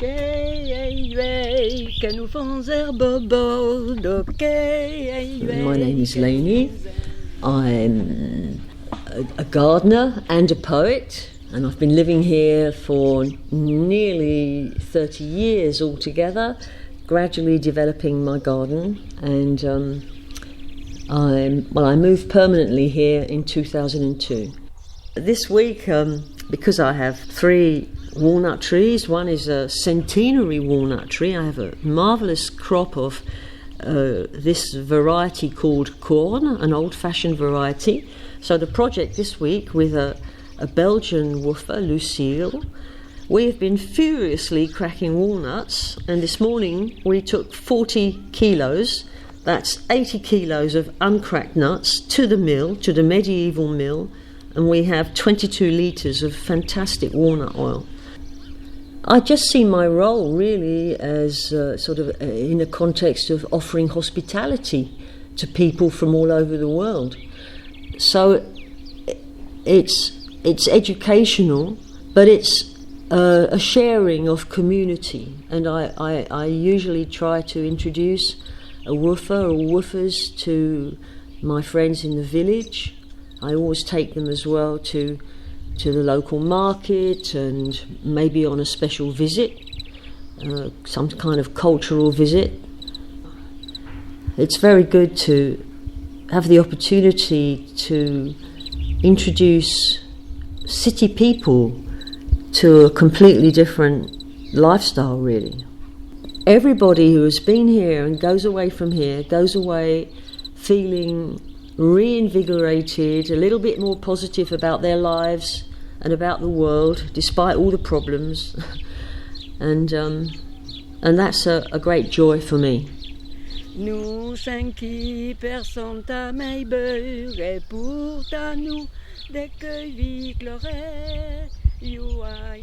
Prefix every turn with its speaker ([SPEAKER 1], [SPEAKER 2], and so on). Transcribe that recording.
[SPEAKER 1] My name is Leni. I'm a gardener and a poet, and I've been living here for nearly 30 years altogether, gradually developing my garden, and I moved permanently here in 2002. This week, because I have 3 walnut trees, one is a centenary walnut tree. I have a marvellous crop of this variety called corn, an old-fashioned variety. So the project this week with a Belgian woofer, Lucille, we have been furiously cracking walnuts, and this morning we took 40 kilos, that's 80 kilos of uncracked nuts, to the mill, to the medieval mill, and we have 22 litres of fantastic walnut oil. I just see my role really as in a context of offering hospitality to people from all over the world. So it's educational, but it's a sharing of community, and I usually try to introduce a woofer or woofers to my friends in the village. I always take them as well to the local market, and maybe on a special visit, some kind of cultural visit. It's very good to have the opportunity to introduce city people to a completely different lifestyle, really. Everybody who has been here and goes away from here goes away feeling reinvigorated, a little bit more positive about their lives and about the world, despite all the problems, and that's a great joy for me.
[SPEAKER 2] Nous 5 qui personne ta meilleure et pour ta nous des cueillis chlorés, you are